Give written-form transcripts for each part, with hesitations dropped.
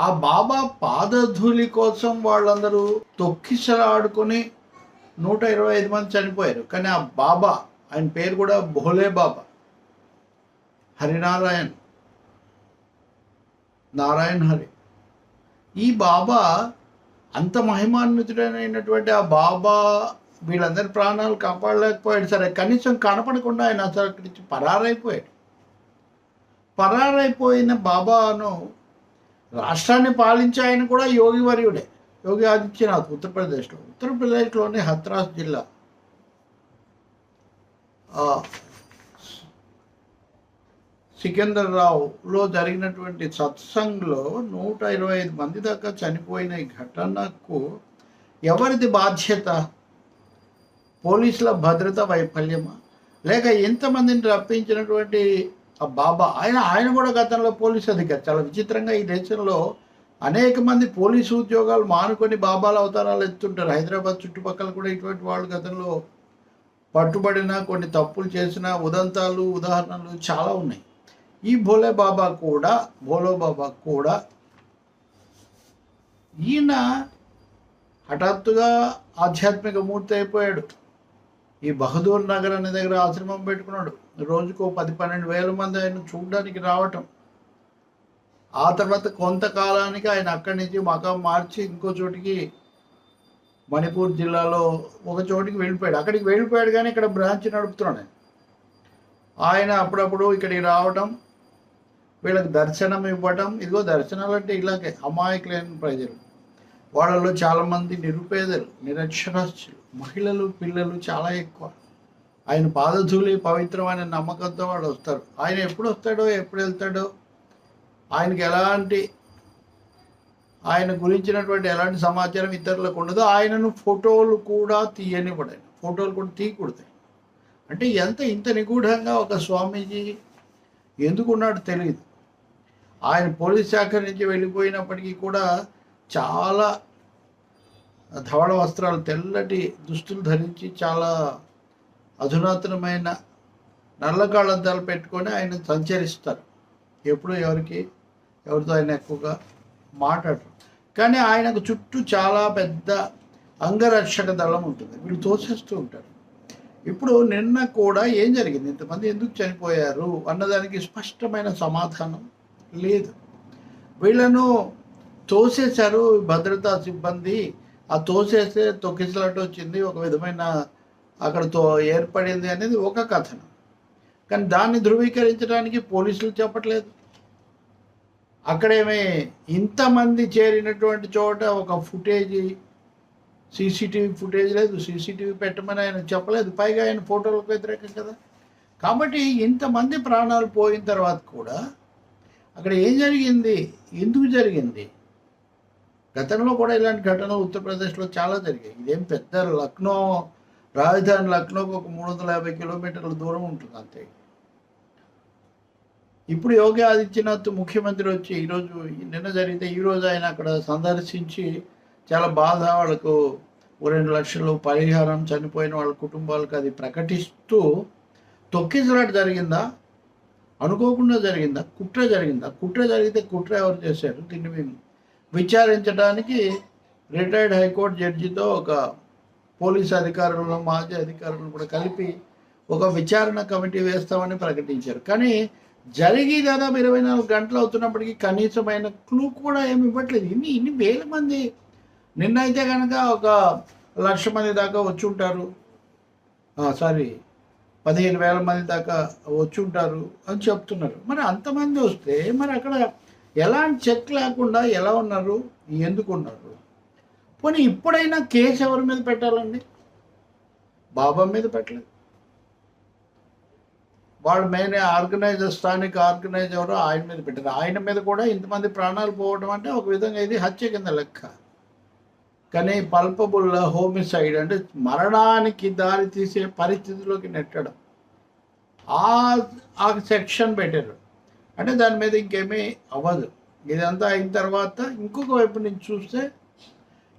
ఆ బాబా పాదధూళి కోసం వాళ్ళందరూ తొక్కిసలాడుకొని 125 మంది చనిపోయారు. కానీ ఆ బాబా, ఆయన పేరు కూడా భోలే బాబా, హరినారాయణ్, నారాయణ్ హరి. ఈ బాబా అంత మహిమాన్వితుడైనటువంటి ఆ బాబా వీళ్ళందరి ప్రాణాలు కాపాడలేకపోయాడు. సరే, కనీసం కనపడకుండా ఆయన అసలు అక్కడి నుంచి పరారైపోయాడు. పరారైపోయిన బాబాను రాష్ట్రాన్ని పాలించే ఆయన కూడా యోగి వర్యుడే, యోగి ఆదిత్యనాథ్. ఉత్తరప్రదేశ్లోని హత్రాస్ జిల్లా సికిందర్రావులో జరిగినటువంటి సత్సంగ్లో 125 మంది దాకా చనిపోయిన ఈ ఘటనకు ఎవరిది బాధ్యత? పోలీసుల భద్రత వైఫల్యమా, లేక ఎంతమందిని రప్పించినటువంటి ఆ బాబా? ఆయన కూడా గతంలో పోలీసు అధికారి. చాలా విచిత్రంగా ఈ దేశంలో అనేక మంది పోలీసు ఉద్యోగాలు మానుకొని బాబాల అవతారాలు ఎత్తుంటారు. హైదరాబాద్ చుట్టుపక్కల కూడా ఇటువంటి వాళ్ళు గతంలో పట్టుబడిన, కొన్ని తప్పులు చేసిన ఉదంతాలు, ఉదాహరణలు చాలా ఉన్నాయి. ఈ భోలో బాబా కూడా ఈయన హఠాత్తుగా ఆధ్యాత్మిక మూర్తి అయిపోయాడు. ఈ బహదూర్ నగర్ అనే దగ్గర ఆశ్రమం పెట్టుకున్నాడు. రోజుకు 10-12 వేల మంది ఆయన చూడడానికి రావటం. ఆ తర్వాత కొంతకాలానికి ఆయన అక్కడి నుంచి మకాం మార్చి ఇంకో చోటికి, మణిపూర్ జిల్లాలో ఒక చోటికి వెళ్ళిపోయాడు. అక్కడికి వెళ్ళిపోయాడు కానీ ఇక్కడ బ్రాంచ్ నడుపుతున్నాడు ఆయన. అప్పుడప్పుడు ఇక్కడికి రావటం, వీళ్ళకి దర్శనం ఇవ్వటం. ఇదిగో దర్శనాలు అంటే ఇలాగే అమాయకులైన ప్రజలు, వాళ్ళలో చాలామంది నిరుపేదలు, నిరక్షరాస్యులు, మహిళలు, పిల్లలు చాలా ఎక్కువ. ఆయన పాదధూళి పవిత్రమైన నమ్మకంతో వాడు వస్తారు. ఆయన ఎప్పుడు వస్తాడో, ఎప్పుడు వెళ్తాడో, ఆయన గురించినటువంటి ఎలాంటి సమాచారం ఇతరులకు ఉండదు. ఆయనను ఫోటోలు కూడా తీయనివ్వడు. ఫోటోలు కూడా తీయకూడదు. అంటే ఇంత నిగూఢంగా ఒక స్వామీజీ ఎందుకున్నాడు తెలియదు. ఆయన పోలీస్ శాఖ నుంచి వెళ్ళిపోయినప్పటికీ కూడా చాలా ధవళ వస్త్రాలు, తెల్లటి దుస్తులు ధరించి, చాలా అధునాతనమైన నల్ల కాళ్ళద్దాలు పెట్టుకొని ఆయన సంచరిస్తారు. ఎప్పుడు ఎవరితో ఆయన ఎక్కువగా మాట్లాడరు. కానీ ఆయనకు చుట్టూ చాలా పెద్ద అంగరక్షక దళం ఉంటుంది. వీళ్ళు తోసేస్తూ ఉంటారు. ఇప్పుడు నిన్న కూడా ఏం జరిగింది, ఇంతమంది ఎందుకు చనిపోయారు అన్నదానికి స్పష్టమైన సమాధానం లేదు. వీళ్ళను తోసేశారు భద్రతా సిబ్బంది. ఆ తోసేస్తే తొక్కిసలాట వచ్చింది, ఒక విధమైన అక్కడతో ఏర్పడింది అనేది ఒక కథనం. కానీ దాన్ని ధృవీకరించడానికి పోలీసులు చెప్పట్లేదు. అక్కడేమీ ఇంతమంది చేరినటువంటి చోట ఒక సీసీటీవీ ఫుటేజ్ లేదు. సీసీటీవీ పెట్టమని ఆయన చెప్పలేదు. పైగా ఆయన ఫోటోలకు వ్యతిరేకం కదా. కాబట్టి ఇంతమంది ప్రాణాలు పోయిన తర్వాత కూడా అక్కడ ఏం జరిగింది, ఎందుకు జరిగింది? గతంలో కూడా ఇలాంటి ఘటనలు ఉత్తరప్రదేశ్లో చాలా జరిగాయి. ఇదేం పెద్ద రాజధాని లక్నోకి ఒక 350 కిలోమీటర్ల దూరం ఉంటుంది అంతే. ఇప్పుడు యోగి ఆదిత్యనాథ్ ముఖ్యమంత్రి వచ్చి నిన్న జరిగితే ఈరోజు ఆయన అక్కడ సందర్శించి చాలా బాధ, వాళ్ళకు 2 లక్షలు పరిహారం, చనిపోయిన వాళ్ళ కుటుంబాలకు అది ప్రకటిస్తూ, తొక్కిసలాట జరిగిందా, అనుకోకుండా జరిగిందా, కుట్ర జరిగిందా? కుట్ర జరిగితే కుట్ర ఎవరు చేశారు? దీన్ని మేము విచారించడానికి రిటైర్డ్ హైకోర్టు జడ్జితో ఒక పోలీస్ అధికారులను, మాజీ అధికారులను కూడా కలిపి ఒక విచారణ కమిటీ వేస్తామని ప్రకటించారు. కానీ జరిగి దాదాపు 24 గంటలు అవుతున్నప్పటికీ కనీసమైన క్లూ కూడా ఏమి ఇవ్వట్లేదు. ఇన్ని వేల మంది, నిన్న అయితే కనుక ఒక 1,00,000 మంది దాకా వచ్చి ఉంటారు, 15,000 మంది దాకా వచ్చి ఉంటారు అని చెప్తున్నారు. మరి అంతమంది వస్తే మరి అక్కడ ఎలాంటి చెక్ లేకుండా ఎలా ఉన్నారు, ఎందుకు ఉన్నారు? పోనీ ఇప్పుడైనా కేసు ఎవరి మీద పెట్టాలండి? బాబా మీద పెట్టలేదు. వాళ్ళు స్థానిక ఆర్గనైజర్ ఎవరో ఆయన మీద పెట్టారు. ఆయన మీద కూడా ఇంతమంది ప్రాణాలు పోవడం అంటే ఒక విధంగా ఇది హత్య కింద లెక్క. కానీ పల్పబుల్ హోమిసైడ్ అంటే మరణానికి దారి తీసే పరిస్థితిలోకి నెట్టడం, ఆ సెక్షన్ పెట్టారు. అంటే దాని మీద ఇంకేమీ అవ్వదు. ఇదంతా అయిన తర్వాత ఇంకొక వైపు నుంచి చూస్తే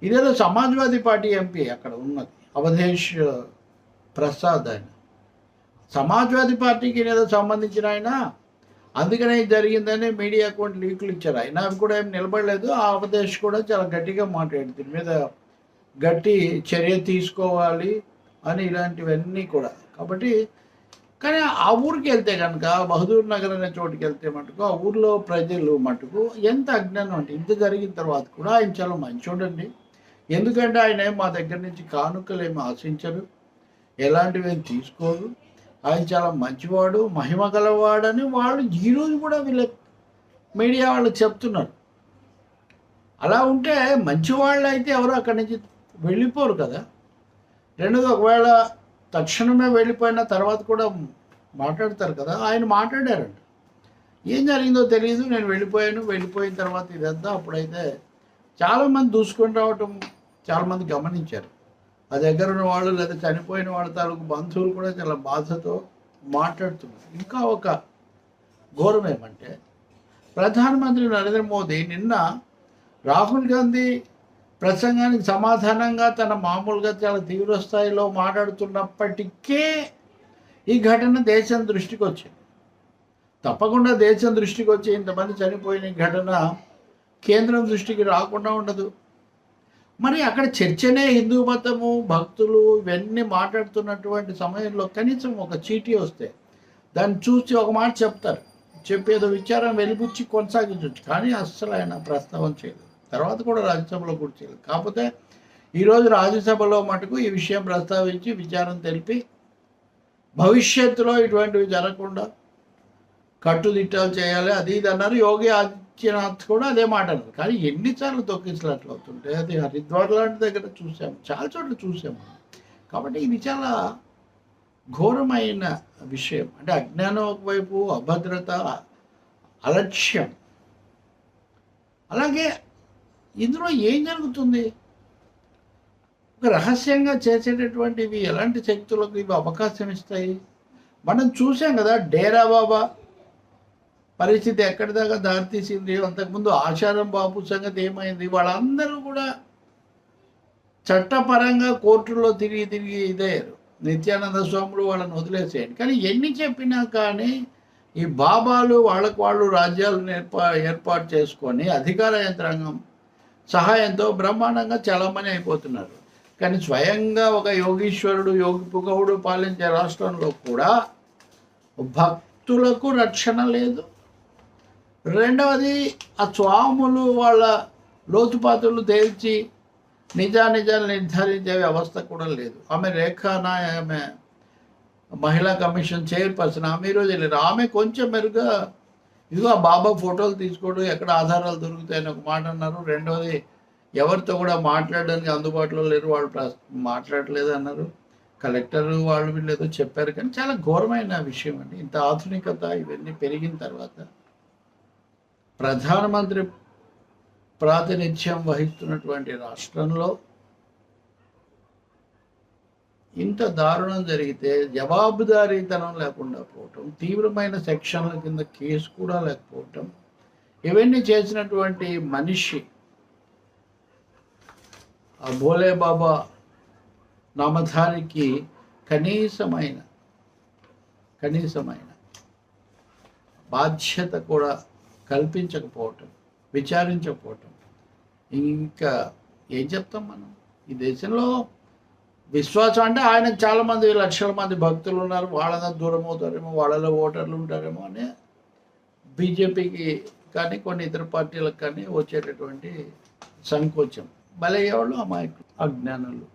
ఇదేదో సమాజ్వాదీ పార్టీ ఎంపీ అక్కడ ఉన్నది, అవధేష్ ప్రసాద్. ఆయన సమాజ్వాదీ పార్టీకి ఏదో సంబంధించిన అందుకనే ఇది జరిగిందని మీడియా అకౌంట్ లీకులు ఇచ్చారు. అయినా అవి కూడా ఏం నిలబడలేదు. ఆంధ్రప్రదేశ్ కూడా చాలా గట్టిగా మాట్లాడింది దీని మీద గట్టి చర్య తీసుకోవాలి అని, ఇలాంటివన్నీ కూడా. కాబట్టి కానీ ఆ ఊరికి వెళ్తే కనుక బహదూర్ నగర్ అనే చోటుకి వెళ్తే మటుకు ఆ ఊర్లో ప్రజలు మటుకు ఎంత అజ్ఞానం అంటే, ఇంత జరిగిన తర్వాత కూడా ఆయన చాలా మంచోడండి. ఎందుకంటే ఆయన మా దగ్గర నుంచి కానుకలు ఏమి ఆశించరు, ఎలాంటివి ఏం తీసుకోరు. ఆయన చాలా మంచివాడు, మహిమ గలవాడని వాళ్ళు ఈరోజు కూడా వీళ్ళ మీడియా వాళ్ళు చెప్తున్నారు. అలా ఉంటే మంచివాళ్ళు అయితే ఎవరు అక్కడి నుంచి వెళ్ళిపోరు కదా. రెండోది, ఒకవేళ తక్షణమే వెళ్ళిపోయిన తర్వాత కూడా మాట్లాడతారు కదా. ఆయన మాట్లాడారంట, ఏం జరిగిందో తెలియదు, నేను వెళ్ళిపోయిన తర్వాత ఇదంతా. అప్పుడైతే చాలామంది దూసుకొని రావటం చాలామంది గమనించారు. ఆ దగ్గర ఉన్న వాళ్ళు లేదా చనిపోయిన వాళ్ళ తాలూకు బంధువులు కూడా చాలా బాధతో మాట్లాడుతున్నారు. ఇంకా ఒక ఘోరం ఏమంటే, ప్రధానమంత్రి నరేంద్ర మోదీ నిన్న రాహుల్ గాంధీ ప్రసంగానికి సమాధానంగా తన మామూలుగా చాలా తీవ్ర స్థాయిలో మాట్లాడుతున్నప్పటికే ఈ ఘటన దేశం దృష్టికి వచ్చింది. తప్పకుండా దేశం దృష్టికి వచ్చి ఇంతమంది చనిపోయిన ఘటన కేంద్రం దృష్టికి రాకుండా ఉండదు. మరి అక్కడ చర్చనే హిందూ మతము, భక్తులు ఇవన్నీ మాట్లాడుతున్నటువంటి సమయంలో కనీసం ఒక చీటీ వస్తే దాన్ని చూసి ఒక మాట చెప్తారు, చెప్పేదో విచారం వెలిబుచ్చి కొనసాగించవచ్చు. కానీ అస్సలు ఆయన ప్రస్తావన చేయలేదు. తర్వాత కూడా రాజ్యసభలో కూడా చేయలేదు. కాకపోతే ఈరోజు రాజ్యసభలో మటుకు ఈ విషయం ప్రస్తావించి విచారం తెలిపి భవిష్యత్తులో ఇటువంటివి జరగకుండా కట్టుదిట్టాలు చేయాలి, అది ఇది అన్నారు. యోగి ఆదిత్యనాథ్ కూడా అదే మాట అన్నారు. కానీ ఎన్నిసార్లు తొక్కిసలాట్లు అవుతుంటాయి. అది హరిద్వార్ లాంటి దగ్గర చూసాము, చాలా చోట్ల చూసాము. కాబట్టి ఇది చాలా ఘోరమైన విషయం. అంటే అజ్ఞానం ఒకవైపు, అభద్రత, అలక్ష్యం. అలాగే ఇందులో ఏం జరుగుతుంది? ఒక రహస్యంగా చేసేటటువంటివి ఎలాంటి శక్తులకు ఇవి అవకాశం ఇస్తాయి? మనం చూసాం కదా, డేరా బాబా పరిస్థితి ఎక్కడి దాకా దారితీసింది. అంతకుముందు ఆషాఢం బాబు సంగతి ఏమైంది? వాళ్ళందరూ కూడా చట్టపరంగా కోర్టుల్లో తిరిగి ఇదయ్యారు. నిత్యానంద స్వాములు వాళ్ళని వదిలేసేయండి. కానీ ఎన్ని చెప్పినా కానీ ఈ బాబాలు వాళ్ళు రాజ్యాలను ఏర్పాటు చేసుకొని అధికార యంత్రాంగం సహాయంతో బ్రహ్మాండంగా చలామణి అయిపోతున్నారు. కానీ స్వయంగా ఒక యోగీశ్వరుడు, యోగి పుగవుడు పాలించే రాష్ట్రంలో కూడా భక్తులకు రక్షణ లేదు. రెండవది, ఆ స్వాములు వాళ్ళ లోతుపాతులు తేల్చి నిజాలు నిర్ధారించే వ్యవస్థ కూడా లేదు. ఆమె రేఖానా, ఆమె మహిళా కమిషన్ చైర్పర్సన్, ఆమె ఈరోజు వెళ్ళారు. ఆమె కొంచెం మెరుగ్గా ఇదిగో బాబా ఫోటోలు తీసుకోవడం, ఎక్కడ ఆధారాలు దొరుకుతాయని ఒక మాట అన్నారు. రెండవది, ఎవరితో కూడా మాట్లాడడానికి అందుబాటులో లేరు, వాళ్ళు మాట్లాడలేదు అన్నారు. కలెక్టర్ వాళ్ళు వీళ్ళు ఏదో చెప్పారు. కానీ చాలా ఘోరమైన విషయం అండి. ఇంత ఆధునికత ఇవన్నీ పెరిగిన తర్వాత ప్రధానమంత్రి ప్రాతినిధ్యం వహిస్తున్నటువంటి రాష్ట్రంలో ఇంత దారుణం జరిగితే జవాబుదారీతనం లేకుండా పోవటం, తీవ్రమైన సెక్షన్ల కింద కేసు కూడా లేకపోవటం, ఇవన్నీ చేసినటువంటి మనిషి ఆ భోలే బాబా నామధారికి కనీసమైన బాధ్యత కూడా కల్పించకపోవటం, విచారించకపోవటం, ఇంకా ఏం చెప్తాం మనం? ఈ దేశంలో విశ్వాసం అంటే ఆయనకు చాలామంది లక్షల మంది భక్తులు ఉన్నారు, వాళ్ళ దూరం అవుతారేమో, వాళ్ళలో ఓటర్లు ఉంటారేమో అని బీజేపీకి కానీ కొన్ని ఇతర పార్టీలకు కానీ వచ్చేటటువంటి సంకోచం. బలయ్యేవాళ్ళు అమాయకులు, అజ్ఞానులు.